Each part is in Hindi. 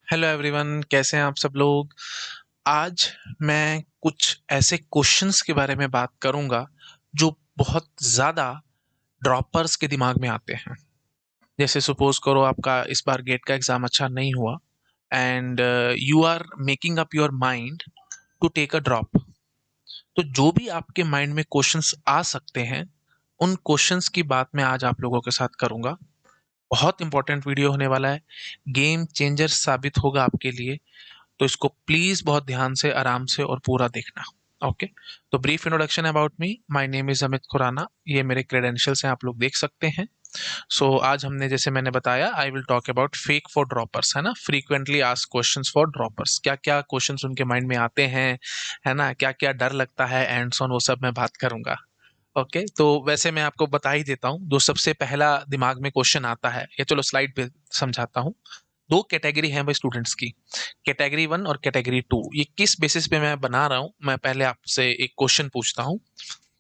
हेलो एवरीवन, कैसे हैं आप सब लोग। आज मैं कुछ ऐसे क्वेश्चंस के बारे में बात करूंगा जो बहुत ज़्यादा ड्रॉपर्स के दिमाग में आते हैं। जैसे सपोज करो आपका इस बार गेट का एग्ज़ाम अच्छा नहीं हुआ and you are making up your mind to take a drop. तो जो भी आपके माइंड में क्वेश्चंस आ सकते हैं, उन क्वेश्चंस की बात मैं आज आप लोगों के साथ करूंगा। बहुत इंपॉर्टेंट वीडियो होने वाला है, गेम चेंजर साबित होगा आपके लिए। तो इसको प्लीज बहुत ध्यान से, आराम से और पूरा देखना। ओके। तो brief introduction about me, my name is Amit Khurana. ये मेरे क्रेडेंशियल्स हैं, आप लोग देख सकते हैं। आज हमने, जैसे मैंने बताया, I will talk about fake for droppers, है ना, frequently asked questions for droppers. क्या क्या क्वेश्चंस उनके माइंड में आते हैं, है ना, क्या क्या डर लगता है एंड सो ऑन, वो सब मैं बात करूंगा। ओके। तो वैसे मैं आपको बता ही देता हूँ, जो सबसे पहला दिमाग में क्वेश्चन आता है, या चलो स्लाइड पे समझाता हूँ। दो कैटेगरी है भाई स्टूडेंट्स की, कैटेगरी वन और कैटेगरी टू। ये किस बेसिस पे मैं बना रहा हूँ, मैं पहले आपसे एक क्वेश्चन पूछता हूँ।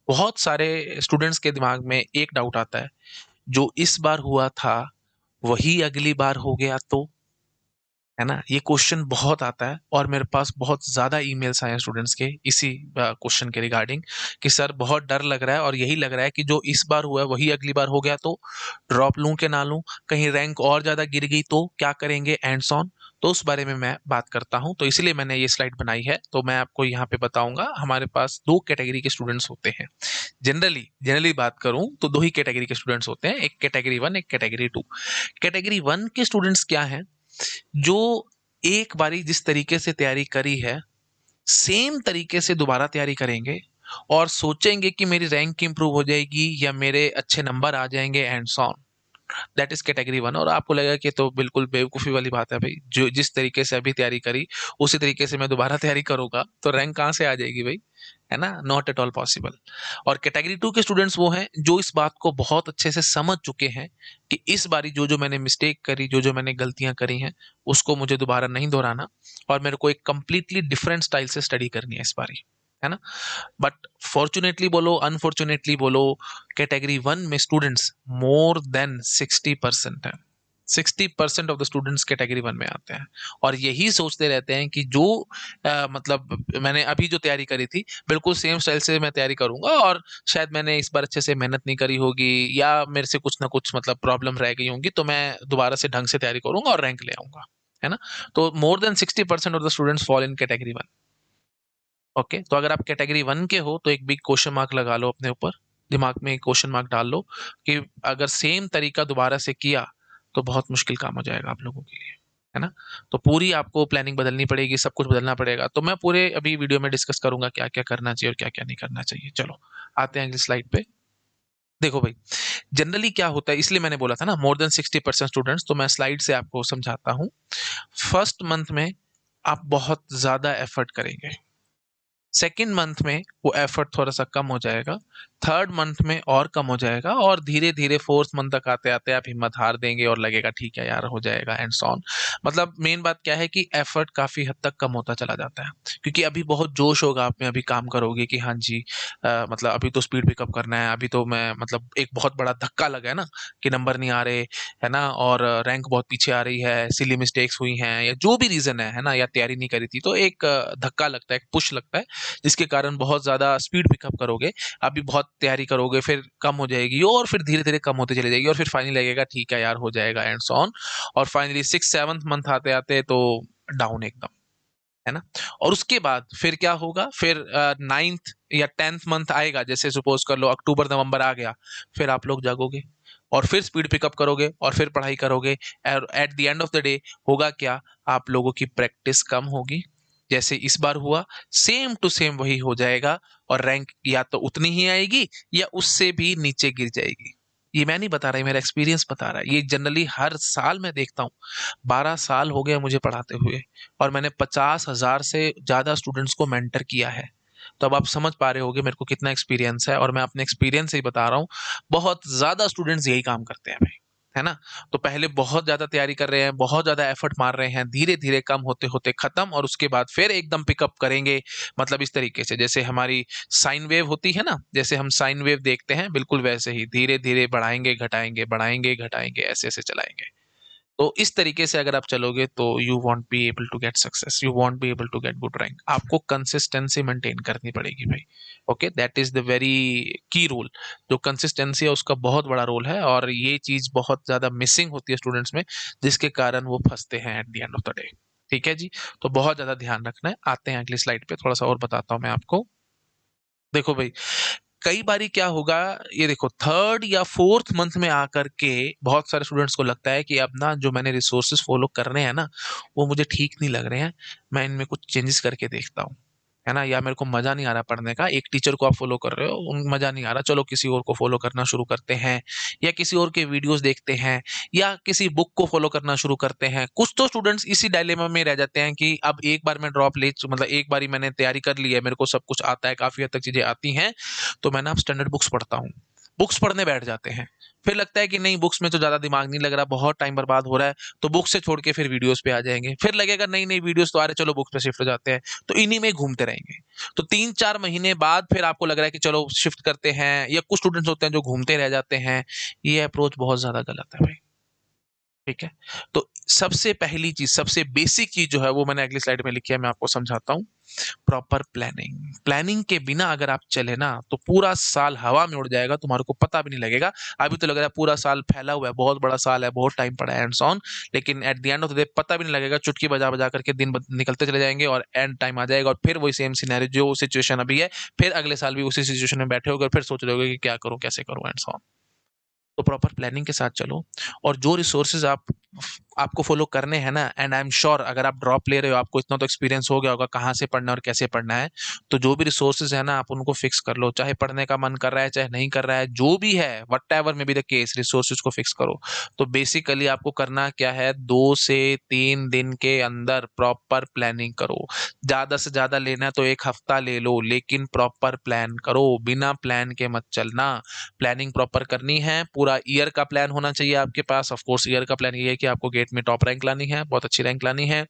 बहुत सारे स्टूडेंट्स के दिमाग में एक डाउट आता है, जो इस बार हुआ था वही अगली बार हो गया तो, है ना। ये क्वेश्चन बहुत आता है और मेरे पास बहुत ज़्यादा ईमेल्स आए हैं स्टूडेंट्स के इसी क्वेश्चन के रिगार्डिंग, कि सर बहुत डर लग रहा है और यही लग रहा है कि जो इस बार हुआ है वही अगली बार हो गया तो, ड्रॉप लूं कि ना लूं, कहीं रैंक और ज़्यादा गिर गई तो क्या करेंगे एंड ऑन। तो उस बारे में मैं बात करता हूं, तो इसलिए मैंने ये स्लाइड बनाई है। तो मैं आपको यहाँ पे बताऊंगा, हमारे पास दो कैटेगरी के स्टूडेंट्स होते हैं। जनरली जनरली बात करूं तो दो ही कैटेगरी के स्टूडेंट्स होते हैं, एक कैटेगरी वन, एक कैटेगरी टू। कैटेगरी वन के स्टूडेंट्स क्या हैं, जो एक बारी जिस तरीके से तैयारी करी है, सेम तरीके से दोबारा तैयारी करेंगे और सोचेंगे कि मेरी रैंक इंप्रूव हो जाएगी या मेरे अच्छे नंबर आ जाएंगे and so on. That is category one. और आपको लगेगा कि तो बिल्कुल बेवकूफ़ी वाली बात है भाई, जो जिस तरीके से अभी तैयारी करी उसी तरीके से मैं दोबारा तैयारी करूंगा तो रैंक कहाँ से आ जाएगी भाई, है ना, नॉट एट ऑल पॉसिबल। और कैटेगरी टू के स्टूडेंट्स वो हैं जो इस बात को बहुत अच्छे से समझ चुके हैं कि इस बारी जो जो मैंने मिस्टेक करी, जो जो मैंने गलतियां करी हैं, उसको मुझे दोबारा नहीं दोहराना और मेरे को एक कंप्लीटली डिफरेंट स्टाइल से स्टडी करनी है इस बारी, है ना। बट फॉर्चुनेटली बोलो, अनफॉर्चुनेटली बोलो, कैटेगरी वन में स्टूडेंट्स मोर देन 60% है। 60% of the students category one में आते हैं और यही सोचते रहते हैं कि जो मतलब मैंने अभी जो तैयारी करी थी बिल्कुल सेम स्टाइल से मैं तैयारी करूंगा और शायद मैंने इस बार अच्छे से मेहनत नहीं करी होगी या मेरे से कुछ ना कुछ मतलब प्रॉब्लम रह गई होंगी, तो मैं दोबारा से ढंग से तैयारी करूंगा और रैंक ले आऊंगा, है ना। तो more than 60% of the students fall in category one. Okay. तो अगर आप कैटेगरी वन के हो तो एक बिग क्वेश्चन मार्क लगा लो अपने ऊपर, दिमाग में एक क्वेश्चन मार्क डाल लो कि अगर सेम तरीका दोबारा से किया तो बहुत मुश्किल काम हो जाएगा आप लोगों के लिए, है ना। तो पूरी आपको प्लानिंग बदलनी पड़ेगी, सब कुछ बदलना पड़ेगा। तो मैं पूरे अभी वीडियो में डिस्कस करूंगा क्या क्या करना चाहिए और क्या क्या नहीं करना चाहिए। चलो आते हैं अगली स्लाइड पे। देखो भाई, जनरली क्या होता है, इसलिए मैंने बोला था ना मोर देन 60% स्टूडेंट्स, तो मैं स्लाइड से आपको समझाता हूँ। फर्स्ट मंथ में आप बहुत ज्यादा एफर्ट करेंगे, सेकेंड मंथ में वो एफर्ट थोड़ा सा कम हो जाएगा, थर्ड मंथ में और कम हो जाएगा और धीरे धीरे फोर्थ मंथ तक आते आते आप हिम्मत हार देंगे और लगेगा ठीक है यार हो जाएगा एंड सो ऑन। मतलब मेन बात क्या है कि एफर्ट काफी हद तक कम होता चला जाता है, क्योंकि अभी बहुत जोश होगा आप में, अभी काम करोगे कि हाँ जी, मतलब अभी तो स्पीड पिकअप करना है, अभी तो मैं मतलब एक बहुत बड़ा धक्का लगा है ना कि नंबर नहीं आ रहे, है ना, और रैंक बहुत पीछे आ रही है, सिली मिस्टेक्स हुई हैं या जो भी रीजन है ना, या तैयारी नहीं करी थी, तो एक धक्का लगता है, एक पुश लगता है, जिसके कारण बहुत ज़्यादा स्पीड पिकअप करोगे। अभी बहुत तैयारी करोगे, फिर कम हो जाएगी और फिर धीरे-धीरे कम होती चली जाएगी और फिर फाइनली लगेगा ठीक है यार हो जाएगा एंड सो ऑन। और फाइनली 6-7th मंथ आते-आते तो डाउन एकदम, है ना। और उसके बाद फिर क्या होगा, फिर 9th या 10th मंथ आएगा, जैसे सपोज कर लो अक्टूबर नवंबर आ गया, फिर आप लोग जागोगे और फिर स्पीड पिकअप करोगे और फिर पढ़ाई करोगे। और at the end of the day होगा क्या, आप लोगों की प्रैक्टिस कम होगी, जैसे इस बार हुआ सेम टू सेम वही हो जाएगा और रैंक या तो उतनी ही आएगी या उससे भी नीचे गिर जाएगी। ये मैं नहीं बता रहा, मेरा एक्सपीरियंस बता रहा है, ये जनरली हर साल मैं देखता हूँ। 12 साल हो गए मुझे पढ़ाते हुए और मैंने 50,000 से ज़्यादा स्टूडेंट्स को मेंटर किया है। तो अब आप समझ पा रहे होगे मेरे को कितना एक्सपीरियंस है और मैं अपने एक्सपीरियंस से ही बता रहा हूँ। बहुत ज़्यादा स्टूडेंट्स यही काम करते हैं भाई, है ना। तो पहले बहुत ज़्यादा तैयारी कर रहे हैं, बहुत ज़्यादा एफर्ट मार रहे हैं, धीरे-धीरे कम होते-होते खत्म और उसके बाद फिर एकदम पिकअप करेंगे। मतलब इस तरीके से जैसे हमारी साइन वेव होती है ना, जैसे हम साइन वेव देखते हैं बिल्कुल वैसे ही धीरे-धीरे बढ़ाएँगे, घटाएँगे, बढ़ाएँगे, घटाएँगे, ऐसे-ऐसे चलाएँगे। तो इस तरीके से अगर आप चलोगे तो you won't be able to get success, you won't be able to get good rank. आपको कंसिस्टेंसी मेंटेन करनी पड़ेगी भाई। Okay, that is the very key role. जो कंसिस्टेंसी है उसका बहुत बड़ा रोल है, और ये चीज बहुत ज्यादा मिसिंग होती है स्टूडेंट्स में, जिसके कारण वो फंसते हैं at the end of the day. ठीक है जी, तो बहुत ज्यादा ध्यान रखना है। आते हैं अगली स्लाइड पे, थोड़ा सा और बताता हूँ मैं आपको। देखो भाई, कई बारी क्या होगा, ये देखो थर्ड या फोर्थ मंथ में आकर के बहुत सारे स्टूडेंट्स को लगता है कि अब ना जो मैंने रिसोर्सेज फॉलो करने हैं ना, वो मुझे ठीक नहीं लग रहे हैं, मैं इनमें कुछ चेंजेस करके देखता हूँ, है ना। या मेरे को मजा नहीं आ रहा पढ़ने का, एक टीचर को आप फॉलो कर रहे हो, उन मजा नहीं आ रहा, चलो किसी और को फॉलो करना शुरू करते हैं, या किसी और के वीडियोस देखते हैं, या किसी बुक को फॉलो करना शुरू करते हैं। कुछ तो स्टूडेंट्स इसी डायलेमा में रह जाते हैं कि अब एक बार मैं ड्रॉप ले, मतलब एक बार ही मैंने तैयारी कर ली है, मेरे को सब कुछ आता है, काफी हद तक चीजें आती हैं, तो मैं ना अब स्टैंडर्ड बुक्स पढ़ता हूँ। बुक्स पढ़ने बैठ जाते हैं, फिर लगता है कि नहीं बुक्स में तो ज्यादा दिमाग नहीं लग रहा, बहुत टाइम बर्बाद हो रहा है, तो बुक्स से छोड़ के फिर वीडियोस पे आ जाएंगे, फिर लगेगा नहीं नहीं वीडियोस तो आ रहे, चलो बुक्स पे शिफ्ट हो जाते हैं, तो इन्हीं में घूमते रहेंगे। तो 3-4 महीने बाद फिर आपको लग रहा है कि चलो शिफ्ट करते हैं, या कुछ स्टूडेंट्स होते हैं जो घूमते रह जाते हैं। ये अप्रोच बहुत ज्यादा गलत है भाई। ठीक है, तो सबसे पहली चीज, सबसे बेसिक चीज जो है वो मैंने अगली स्लाइड में लिखी है, मैं आपको समझाता हूँ। प्रॉपर प्लानिंग, प्लानिंग के बिना अगर आप चले ना तो पूरा साल हवा में उड़ जाएगा, तुम्हारे को पता भी नहीं लगेगा। अभी तो लग रहा है पूरा साल फैला हुआ है, बहुत बड़ा साल है, बहुत टाइम पड़ा है एंड ऑन, लेकिन at the end of the day पता भी नहीं लगेगा, चुटकी बजा बजा करके दिन निकलते चले जाएंगे, और एंड टाइम आ जाएगा और फिर वही सेम सिनेरियो जो सिचुएशन अभी है, फिर अगले साल भी उसी सिचुएशन में बैठे होगे और फिर सोच रहे होगे कि क्या करूं, कैसे करूं एंड ऑन। तो प्रॉपर प्लानिंग के साथ चलो, और जो रिसोर्सेज आपको फॉलो करने हैं ना, एंड आई एम श्योर अगर आप ड्रॉप ले रहे हो आपको इतना तो एक्सपीरियंस हो गया होगा कहाँ से पढ़ना है और कैसे पढ़ना है। तो जो भी रिसोर्सेज है ना आप उनको फिक्स कर लो, चाहे पढ़ने का मन कर रहा है चाहे नहीं कर रहा है, जो भी है what ever may be the case, resources को फिक्स करो। तो बेसिकली आपको करना क्या है, 2 से 3 दिन के अंदर प्रॉपर प्लानिंग करो। ज्यादा से ज्यादा लेना है तो एक हफ्ता ले लो, लेकिन प्रॉपर प्लान करो, बिना प्लान के मत चलना। प्लानिंग प्रॉपर करनी है, पूरा ईयर का प्लान होना चाहिए आपके पास। ऑफ कोर्स ईयर का प्लान ये है कि आपको गेट में टॉप रैंक लानी है, बहुत अच्छी रैंक लानी है।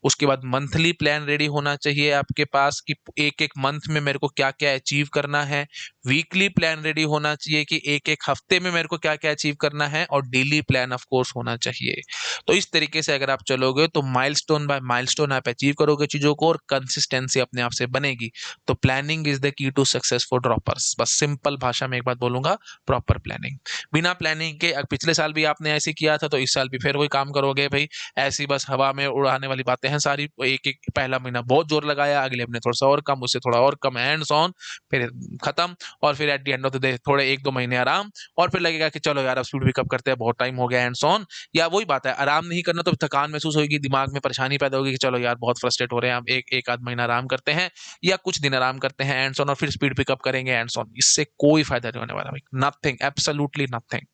उसके बाद मंथली प्लान रेडी होना चाहिए आपके पास कि एक एक मंथ में मेरे को क्या क्या अचीव करना है। वीकली प्लान रेडी होना चाहिए कि एक एक हफ्ते में मेरे को क्या क्या अचीव करना है, और डेली प्लान ऑफ कोर्स होना चाहिए। तो इस तरीके से अगर आप चलोगे तो माइलस्टोन बाय माइलस्टोन आप अचीव करोगे चीजों को, और कंसिस्टेंसी अपने आप से बनेगी। तो planning is the key to success for droppers. बस सिंपल भाषा में एक बात बोलूंगा, प्रॉपर प्लानिंग। बिना प्लानिंग के पिछले साल भी आपने ऐसे किया था तो इस साल भी फिर वही काम करोगे भाई। ऐसी बस हवा में उड़ाने वाली बातें हैं सारी। एक एक पहला महीना बहुत जोर लगाया, अगले महीने थोड़ा सा और कम, उससे थोड़ा और कम, एंड्स ऑन, फिर खत्म, और फिर at the end of the day थोड़े 1-2 महीने आराम, और फिर लगेगा कि चलो यार अब स्पीड पिकअप करते हैं, बहुत टाइम हो गया, एंड्स ऑन। या वही बात है, आराम नहीं करना तो थकान महसूस होगी, दिमाग में परेशानी पैदा होगी कि चलो यार बहुत फ्रस्ट्रेट हो रहे हैं, अब एक एक आध महीना आराम करते हैं, या कुछ दिन आराम करते हैं एंड्स ऑन, और फिर स्पीड पिकअप करेंगे एंड्स ऑन। इससे कोई फायदा नहीं होने वाला भाई, नथिंग, एब्सोल्युटली नथिंग।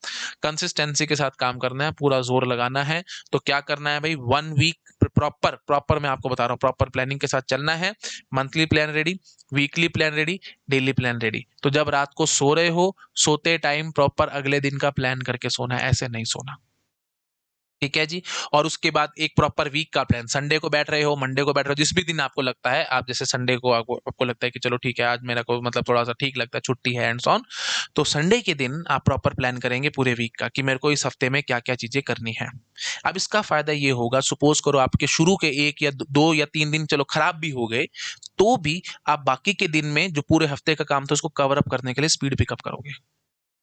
कंसिस्टेंसी के साथ काम करना है, पूरा जोर लगाना है। तो क्या करना है भाई, 1 वीक प्रॉपर प्रॉपर मैं आपको बता रहा हूँ, प्रॉपर प्लानिंग के साथ चलना है। Monthly plan ready, weekly plan ready, daily plan ready. तो जब रात को सो रहे हो, सोते टाइम प्रॉपर अगले दिन का प्लान करके सोना है, ऐसे नहीं सोना। ठीक है जी। और उसके बाद एक प्रॉपर वीक का प्लान, संडे को बैठ रहे हो, मंडे को बैठ रहे हो, जिस भी दिन आपको लगता है, आप जैसे संडे को आपको लगता है कि चलो ठीक है आज मेरा को मतलब थोड़ा सा ठीक लगता है, छुट्टी है एंड ऑन, तो संडे के दिन आप प्रॉपर प्लान करेंगे पूरे वीक का कि मेरे को इस हफ्ते में क्या क्या चीजें करनी है। अब इसका फायदा ये होगा, सपोज करो आपके शुरू के 1 या 2 या 3 दिन चलो खराब भी हो गए, तो भी आप बाकी के दिन में जो पूरे हफ्ते का काम था उसको कवर अप करने के लिए स्पीड पिकअप करोगे।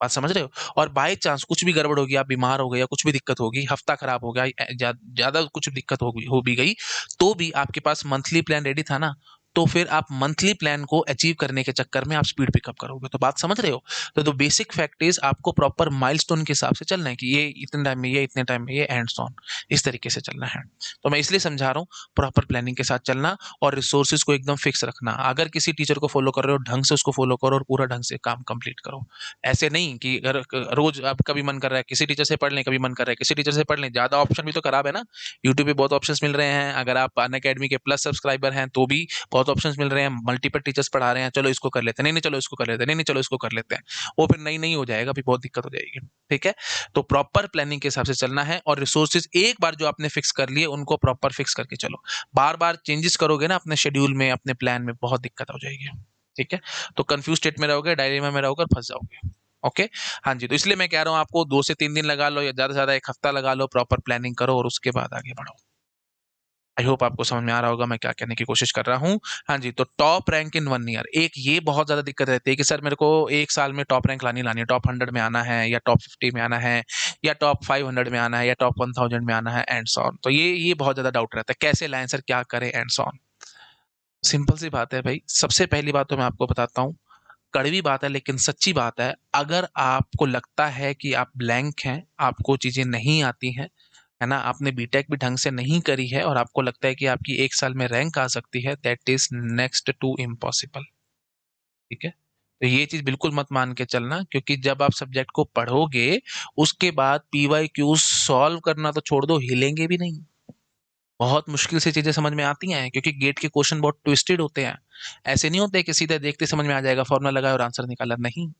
बात समझ रहे हो। और बाय चांस कुछ भी गड़बड़ होगी, आप बीमार हो गए या कुछ भी दिक्कत होगी, हफ्ता खराब हो गया, ज्यादा कुछ दिक्कत हो भी गई, तो भी आपके पास मंथली प्लान रेडी था ना, तो फिर आप मंथली प्लान को अचीव करने के चक्कर में आप स्पीड पिकअप करोगे। तो बात समझ रहे हो। तो बेसिक फैक्ट इज आपको प्रॉपर माइलस्टोन के हिसाब से चलना है कि ये इतने टाइम में, ये इतने टाइम में, ये एंड्स ऑन, इस तरीके से चलना है। तो मैं इसलिए समझा रहा हूँ प्रॉपर प्लानिंग के साथ चलना, और रिसोर्सेज को एकदम फिक्स रखना। अगर किसी टीचर को फॉलो कर रहे हो ढंग से उसको फॉलो करो, और पूरा ढंग से काम कंप्लीट करो। ऐसे नहीं कि अगर रोज आप कभी मन कर रहा है किसी टीचर से पढ़ लें, कभी मन कर रहा है किसी टीचर से पढ़ लें, ज्यादा ऑप्शन भी तो खराब है ना। यूट्यूब पे बहुत ऑप्शंस मिल रहे हैं, अगर आप अनअकैडमी के प्लस सब्सक्राइबर हैं तो भी बहुत ऑप्शंस मिल रहे हैं, मल्टीपल टीचर्स पढ़ा रहे हैं, चलो इसको कर लेते हैं, नहीं नहीं चलो इसको कर लेते हैं, नहीं नहीं चलो इसको कर लेते हैं, वो फिर नहीं नहीं हो जाएगा, फिर बहुत दिक्कत हो जाएगी। ठीक है, तो प्रॉपर प्लानिंग के हिसाब से चलना है, और रिसोर्सेज एक बार जो आपने फिक्स कर लिए उनको प्रॉपर फिक्स करके चलो। बार बार चेंजेस करोगे ना अपने शेड्यूल में, अपने प्लान में, बहुत दिक्कत हो जाएगी। ठीक है, तो कंफ्यूज स्टेट में रहोगे, डायलेमा में रहोगे और फंस जाओगे। ओके। हाँ जी, तो इसलिए मैं कह रहा हूँ आपको 2 से 3 दिन लगा लो या ज़्यादा से ज़्यादा 1 हफ्ता लगा लो, प्रॉपर प्लानिंग करो और उसके बाद आगे बढ़ो। आई होप आपको समझ में आ रहा होगा मैं क्या कहने की कोशिश कर रहा हूँ। हाँ जी, तो टॉप रैंक इन 1 ईयर, एक ये बहुत ज़्यादा दिक्कत रहती है कि सर मेरे को 1 साल में टॉप रैंक लानी है, टॉप 100 में आना है या टॉप 50 में आना है या टॉप 500 में आना है या टॉप 1000 में आना है एंड सो ऑन। तो ये बहुत ज़्यादा डाउट रहता है, कैसे लाएँ सर, क्या करें एंड सो ऑन। सिंपल सी बात है भाई, सबसे पहली बात तो मैं आपको बताता हूँ, कड़वी बात है लेकिन सच्ची बात है, अगर आपको लगता है कि आप ब्लैंक हैं, आपको चीज़ें नहीं आती हैं, है ना, आपने बीटेक भी ढंग से नहीं करी है और आपको लगता है कि आपकी 1 साल में रैंक आ सकती है, that is next to impossible, ठीक है? तो ये चीज़ बिल्कुल मत मान के चलना, क्योंकि जब आप सब्जेक्ट को पढ़ोगे, उसके बाद पीवाईक्यूज़ सॉल्व करना तो छोड़ दो, हिलेंगे भी नहीं। बहुत मुश्किल से चीज़ें समझ में आती हैं, क्योंकि गेट के क्वेश्चन बहुत ट्विस्टेड होते हैं। ऐसे नहीं होते कि सीधे देखते समझ में आ जाएगा, फ़ॉर्मूला लगाया और आंसर निकाला, नहीं,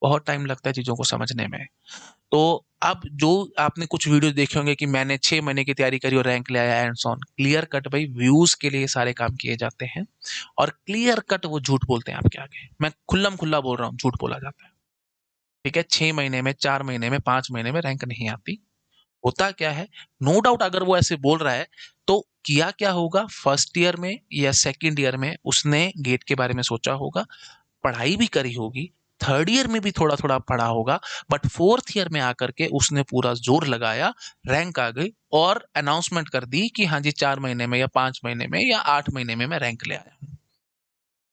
बहुत टाइम लगता है चीज़ों को समझने में। तो अब जो आपने कुछ वीडियो देखे होंगे कि मैंने 6 महीने की तैयारी करी और रैंक ले आया and so on, clear cut भाई व्यूज़ के लिए सारे काम किए जाते हैं और क्लियर कट वो झूठ बोलते हैं आपके आगे। मैं खुल्लम-खुल्ला बोल रहा हूँ, झूठ बोला जाता है। ठीक है? 6 महीने में, 4 महीने में, 5 महीने में रैंक नहीं आती। होता क्या है, नो डाउट अगर वो ऐसे बोल रहा है, तो किया क्या होगा, फर्स्ट ईयर में या सेकंड ईयर में उसने गेट के बारे में सोचा होगा, पढ़ाई भी करी होगी, थर्ड ईयर में भी थोड़ा-थोड़ा पढ़ा होगा, बट फोर्थ ईयर में आकर के उसने पूरा ज़ोर लगाया, रैंक आ गई और अनाउंसमेंट कर दी कि हाँ जी 4 महीने में या 5 महीने में या 8 महीने में मैं रैंक ले आया हूँ।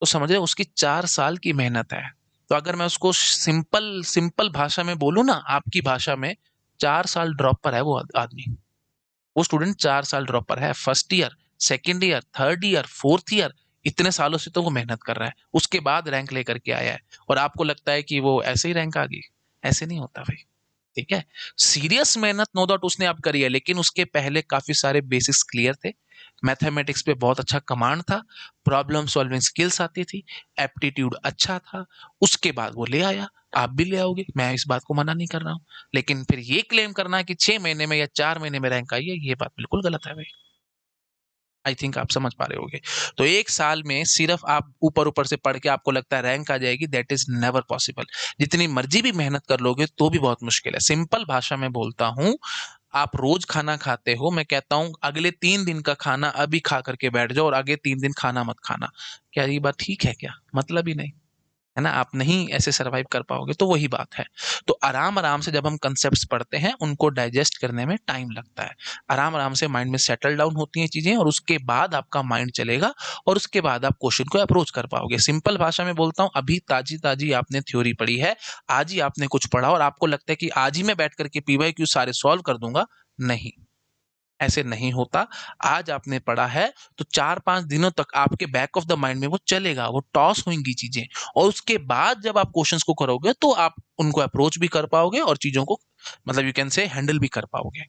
तो समझ रहे हो, उसकी 4 साल की मेहनत है। तो अगर मैं उसको सिंपल सिंपल भाषा में बोलूँ ना, आपकी भाषा में, 4 साल ड्रॉप पर है वो आदमी। वो स्टूडेंट 4 साल ड्रॉप पर है, first year, second year, third year, fourth year, इतने सालों से तो वो मेहनत कर रहा है, उसके बाद रैंक लेकर के आया है और आपको लगता है कि वो ऐसे ही रैंक आ गई, ऐसे नहीं होता भाई। ठीक है, सीरियस मेहनत नो डाउट उसने अब करी है, लेकिन उसके पहले काफी सारे बेसिक्स क्लियर थे, मैथमेटिक्स पे बहुत अच्छा कमांड था, प्रॉब्लम सॉल्विंग स्किल्स आती थी, एप्टीट्यूड अच्छा था, उसके बाद वो ले आया। आप भी ले आओगे, मैं इस बात को मना नहीं कर रहा हूँ, लेकिन फिर ये क्लेम करना कि 6 महीने में या 4 महीने में रैंक आई है, ये बात बिल्कुल गलत है भाई। आई थिंक आप समझ पा रहे होगे। तो 1 साल में सिर्फ आप ऊपर-ऊपर से पढ़ के आपको लगता है रैंक आ जाएगी, दैट इज़ नेवर पॉसिबल। जितनी मर्ज़ी भी मेहनत कर लोगे तो भी बहुत मुश्किल है। सिंपल भाषा में बोलता हूँ, आप रोज़ खाना खाते हो, मैं कहता हूँ अगले 3 दिन का खाना अभी खा कर के बैठ जाओ और आगे 3 दिन खाना मत खाना। क्या ये बात ठीक है क्या? मतलब ही नहीं। है ना? आप नहीं ऐसे सर्वाइव कर पाओगे, तो वही बात है। तो आराम-आराम से जब हम कांसेप्ट्स पढ़ते हैं, उनको डाइजेस्ट करने में टाइम लगता है। आराम-आराम से माइंड में सेटल डाउन होती हैं चीज़ें और उसके बाद आपका माइंड चलेगा और उसके बाद आप क्वेश्चन को अप्रोच कर पाओगे। सिंपल भाषा में बोलता हूँ, अभी ताज़ी-ताज़ी आपने थ्योरी पढ़ी है, आज ही आपने कुछ पढ़ा और आपको लगता है कि आज ही मैं बैठ कर के पीवाईक्यू सारे सॉल्व कर दूँगा, नहीं। ऐसे नहीं होता। आज आपने पढ़ा है, तो 4-5 दिनों तक आपके बैक ऑफ द माइंड में वो चलेगा, वो टॉस होंगी चीज़ें और उसके बाद जब आप क्वेश्चंस को करोगे, तो आप उनको अप्रोच भी कर पाओगे और चीज़ों को मतलब यू कैन से हैंडल भी कर पाओगे।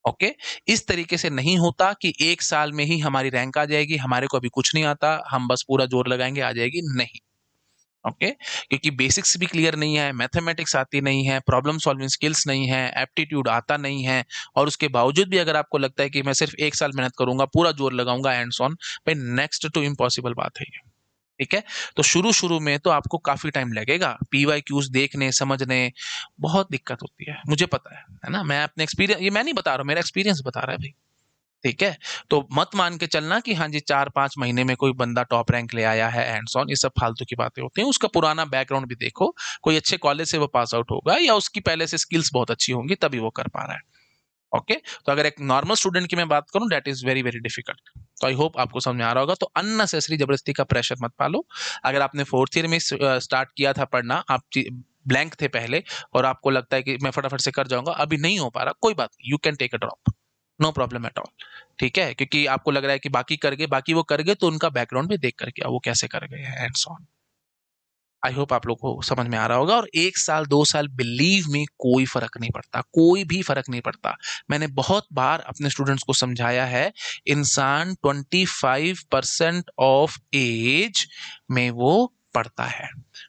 ओके? इस तरीके से नहीं होता कि 1 साल में ही हमारी रैंक आ जाएगी, हमारे को अभी कुछ नहीं आता, हम बस पूरा ज़ोर लगाएँगे आ जाएगी, नहीं। ओके, क्योंकि बेसिक्स भी क्लियर नहीं है, मैथमेटिक्स आती नहीं है, प्रॉब्लम सॉल्विंग स्किल्स नहीं है, एप्टीट्यूड आता नहीं है और उसके बावजूद भी अगर आपको लगता है कि मैं सिर्फ 1 साल मेहनत करूँगा, पूरा जोर लगाऊँगा एंड सो ऑन, भाई नेक्स्ट टू इम्पॉसिबल बात है ये। ठीक है? तो शुरू-शुरू में तो आपको काफ़ी टाइम लगेगा, पीवाईक्यूज़ देखने, समझने, बहुत दिक्कत होती है, मुझे पता है ना? मैं अपने एक्सपीरियंस ये मैं नहीं बता रहा हूँ, मेरा एक्सपीरियंस बता रहा है भाई। ठीक है? तो मत मान के चलना कि हाँ जी 4-5 महीने में कोई बंदा टॉप रैंक ले आया है एंड सो ऑन, ये सब फालतू की बातें होती हैं। उसका पुराना बैकग्राउंड भी देखो, कोई अच्छे कॉलेज से वो पास आउट होगा या उसकी पहले से स्किल्स बहुत अच्छी होंगी तभी वो कर पा रहा है। ओके? तो अगर एक नॉर्मल स्टूडेंट की मैं बात करूँ, that is very, very difficult. तो आई होप आपको समझ में आ रहा होगा। तो अननेसेसरी ज़बरदस्ती का प्रेशर मत पालो। अगर आपने 4th ईयर में स्टार्ट किया था पढ़ना, आप ब्लैंक थे पहले और आपको लगता है कि मैं फटाफट से कर जाऊँगा, अभी नहीं हो पा रहा, कोई बात नहीं, you can take a drop, no problem at all. ठीक है? क्योंकि आपको लग रहा है कि बाकी वो कर गए तो उनका बैकग्राउंड भी देख कर के आओ, वो कैसे कर गए हैं and so on. I hope आप लोग को समझ में आ रहा होगा और 1 साल, 2 साल बिलीव मी कोई फ़र्क नहीं पड़ता, कोई भी फ़र्क नहीं पड़ता। मैंने बहुत बार अपने स्टूडेंट्स को समझाया है, इंसान 25% ऑफ ऐज में वो पढ़ता है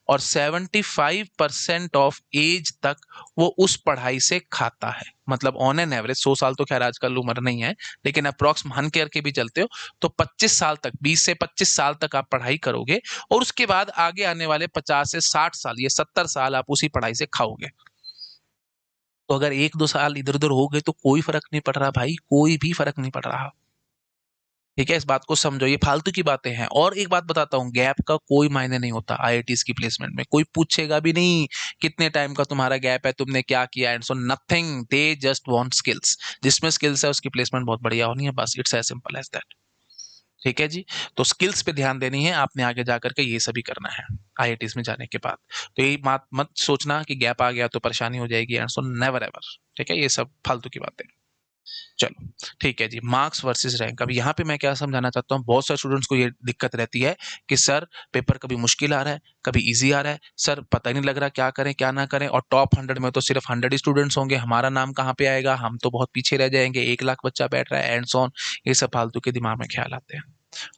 और 75% ऑफ एज तक वो उस पढ़ाई से खाता है। मतलब ऑन एन एवरेज 100 साल तो खैर आजकल उम्र नहीं है, लेकिन अप्रॉक्स मान करके भी चलते हो तो 25 साल तक, 20 से 25 साल तक आप पढ़ाई करोगे और उसके बाद आगे आने वाले 50 से 60 साल, ये 70 साल आप उसी पढ़ाई से खाओगे। तो अगर 1-2 साल इधर-उधर हो गए तो कोई फर्क नहीं पड़ रहा भाई, कोई भी फर्क नहीं पड़ रहा। ठीक है, इस बात को समझो, ये फालतू की बातें हैं। और एक बात बताता हूँ, गैप का कोई मायने नहीं होता आईआईटीज की प्लेसमेंट में। कोई पूछेगा भी नहीं कितने टाइम का तुम्हारा गैप है, तुमने क्या किया, and so nothing, they just want skills. जिसमें स्किल्स है उसकी प्लेसमेंट बहुत बढ़िया होनी है, बस it's as simple as that. ठीक है जी, तो स्किल्स पे ध्यान देनी है आपने, आगे जाकर के ये सभी करना है आईआईटीज में जाने के बाद। तो ये बात मत सोचना कि गैप आ गया तो परेशानी हो जाएगी, एंड सो नेवर एवर। ठीक है, ये सब फालतू की बातें। चलो ठीक है जी, मार्क्स वर्सेस रैंक। अब यहाँ पे मैं क्या समझाना चाहता हूँ, बहुत सारे स्टूडेंट्स को ये दिक्कत रहती है कि सर पेपर कभी मुश्किल आ रहा है, कभी इजी आ रहा है, सर पता ही नहीं लग रहा क्या करें क्या ना करें, और टॉप 100 में तो सिर्फ 100 ही स्टूडेंट्स होंगे, हमारा नाम कहाँ पे आएगा, हम तो बहुत पीछे रह जाएंगे, 1 लाख बच्चा बैठ रहा है, एंड सो ऑन। ये सब फालतू के दिमाग में ख्याल आते हैं।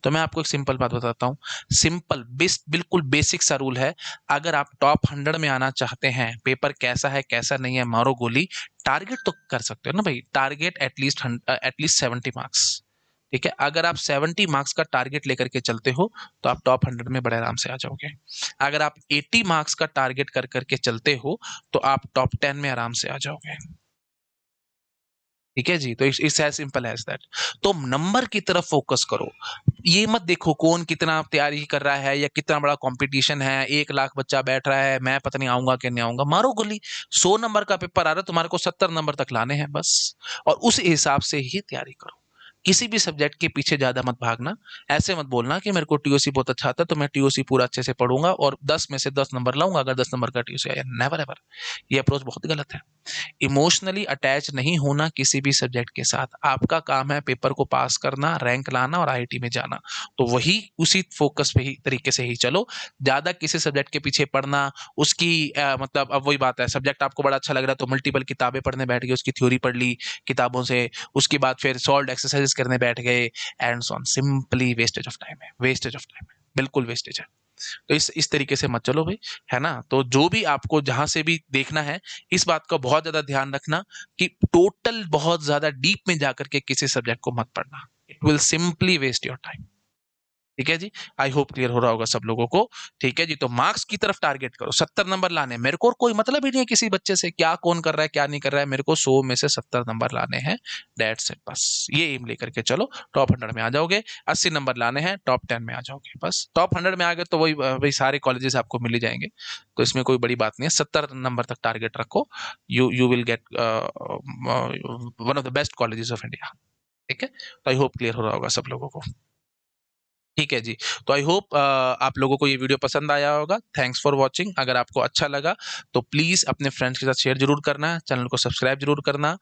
तो मैं आपको एक सिंपल बात बताता हूँ, सिंपल बिल्कुल बेसिक सा रूल है। अगर आप टॉप 100 में आना चाहते हैं, पेपर कैसा है कैसा नहीं है मारो गोली, टारगेट तो कर सकते हो ना भाई, टारगेट एटलीस्ट 70 मार्क्स। ठीक है, अगर आप 70 मार्क्स का टारगेट लेकर के चलते हो तो आप टॉप 100 में बड़े आराम से आ जाओगे। अगर आप 80 मार्क्स का टारगेट कर करके चलते हो तो आप टॉप 10 में आराम से आ जाओगे। ठीक है जी, तो it's as simple as that. तो नंबर की तरफ फोकस करो, ये मत देखो कौन कितना तैयारी कर रहा है या कितना बड़ा कंपटीशन है, 1 लाख बच्चा बैठ रहा है, मैं पता नहीं आऊंगा कि नहीं आऊंगा, मारो गोली। 100 नंबर का पेपर आ रहा है, तुम्हारे को 70 नंबर तक लाने हैं बस, और उस हिसाब से ही तैयारी करो। किसी भी सब्जेक्ट के पीछे ज्यादा मत भागना। ऐसे मत बोलना कि मेरे को टीओसी बहुत अच्छा आता है तो मैं टीओसी पूरा अच्छे से पढ़ूंगा और 10 में से 10 नंबर लाऊंगा अगर 10 नंबर का टीओसी आया, नेवर एवर। ये अप्रोच बहुत गलत है। इमोशनली अटैच नहीं होना किसी भी सब्जेक्ट के साथ। आपका काम है पेपर को पास करना, रैंक लाना और आईआईटी में जाना। तो वही उसी फोकस पे ही तरीके से ही चलो। ज्यादा किसी सब्जेक्ट के पीछे पढ़ना, उसकी मतलब अब वही बात है, सब्जेक्ट आपको बड़ा अच्छा लग रहा है तो मल्टीपल किताबें पढ़ने बैठ गए, उसकी थ्योरी पढ़ ली किताबों से, उसके बाद फिर सॉल्व एक्सरसाइजेस करने बैठ गए, and so on. Simply wastage of time है, वेस्टेज ऑफ टाइम है, बिल्कुल वेस्टेज है। तो इस तरीके से मत चलो भाई, है ना। तो जो भी आपको जहां से भी देखना है, इस बात का बहुत ज्यादा ध्यान रखना कि टोटल बहुत ज्यादा डीप में जाकर के किसी सब्जेक्ट को मत पढ़ना, it will simply waste your time. ठीक है जी, आई होप क्लियर हो रहा होगा सब लोगों को। ठीक है जी, तो मार्क्स की तरफ टारगेट करो, 70 नंबर लाने। मेरे को कोई मतलब ही नहीं है किसी बच्चे से क्या कौन कर रहा है क्या नहीं कर रहा है, मेरे को 100 में से 70 नंबर लाने हैं, दैट्स इट। बस ये एम लेकर के चलो, टॉप 100 में आ जाओगे। 80 नंबर लाने हैं, टॉप 10 में आ जाओगे। बस टॉप 100 में आ गए तो वही वही सारे कॉलेजेस आपको मिल ही जाएंगे, तो इसमें कोई बड़ी बात नहीं है। 70 नंबर तक टारगेट रखो, you you will get one of the best colleges of India. ठीक है, तो आई होप क्लियर हो रहा होगा सब लोगों को। ठीक है जी, तो आई होप आप लोगों को ये वीडियो पसंद आया होगा। Thanks for watching. अगर आपको अच्छा लगा तो प्लीज़ अपने फ्रेंड्स के साथ शेयर जरूर करना, चैनल को सब्सक्राइब जरूर करना,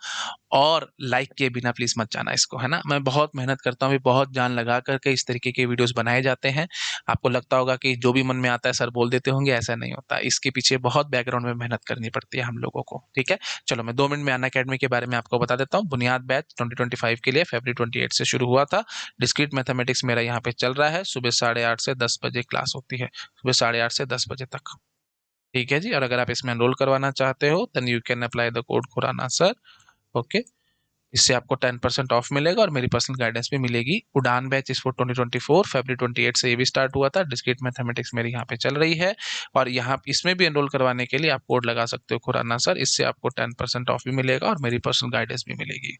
और लाइक किए बिना प्लीज़ मत जाना इसको, है ना। मैं बहुत मेहनत करता हूँ, बहुत जान लगा करके इस तरीके के वीडियोस बनाए जाते हैं। आपको लगता होगा कि जो भी मन में आता है सर बोल देते होंगे, ऐसा नहीं होता। इसके पीछे बहुत बैकग्राउंड में मेहनत करनी पड़ती है हम लोगों को। ठीक है, चलो मैं 2 मिनट में अनअकैडमी के बारे में आपको बता देता हूँ। बुनियाद बैच 2025 के लिए फरवरी 28 से शुरू हुआ था। डिस्क्रीट मैथमेटिक्स मेरा यहाँ पे चल रहा है, सुबह 8:30 से 10 बजे क्लास होती है, सुबह 8:30 से 10 बजे तक। ठीक है जी, और अगर आप इसमें एनरोल करवाना चाहते हो then you can apply the code Khurana sir. Okay, इससे आपको 10% ऑफ मिलेगा और मेरी पर्सनल गाइडेंस भी मिलेगी। उड़ान बैच इस फॉर 2024 फरवरी 28 से ये भी स्टार्ट हुआ था। डिस्क्रीट मैथमेटिक्स मेरी यहाँ पे चल रही है, और यहाँ इसमें भी एनरोल करवाने के लिए आप कोड लगा सकते हो खुराना सर, इससे आपको 10% ऑफ भी मिलेगा और मेरी पर्सनल गाइडेंस भी मिलेगी।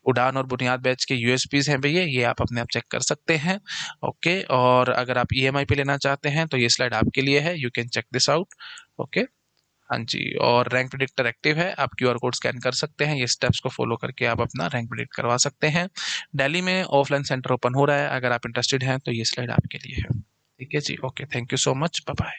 उड़ान और बुनियाद बैच के यूएसपीज हैं भैया, ये आप अपने आप चेक कर सकते हैं। ओके, और अगर आप ईएमआई पे लेना चाहते हैं तो ये स्लाइड आपके लिए है, you can check this out. Okay, हाँ जी, और रैंक प्रेडिक्टर एक्टिव है, आप क्यूआर कोड स्कैन कर सकते हैं, ये स्टेप्स को फॉलो करके आप अपना रैंक प्रेडिक्ट करवा सकते हैं। दिल्ली में ऑफलाइन सेंटर ओपन हो रहा है, अगर आप इंटरेस्टेड हैं तो ये स्लाइड आपके लिए है। ठीक है जी, okay, thank you so much, bye bye.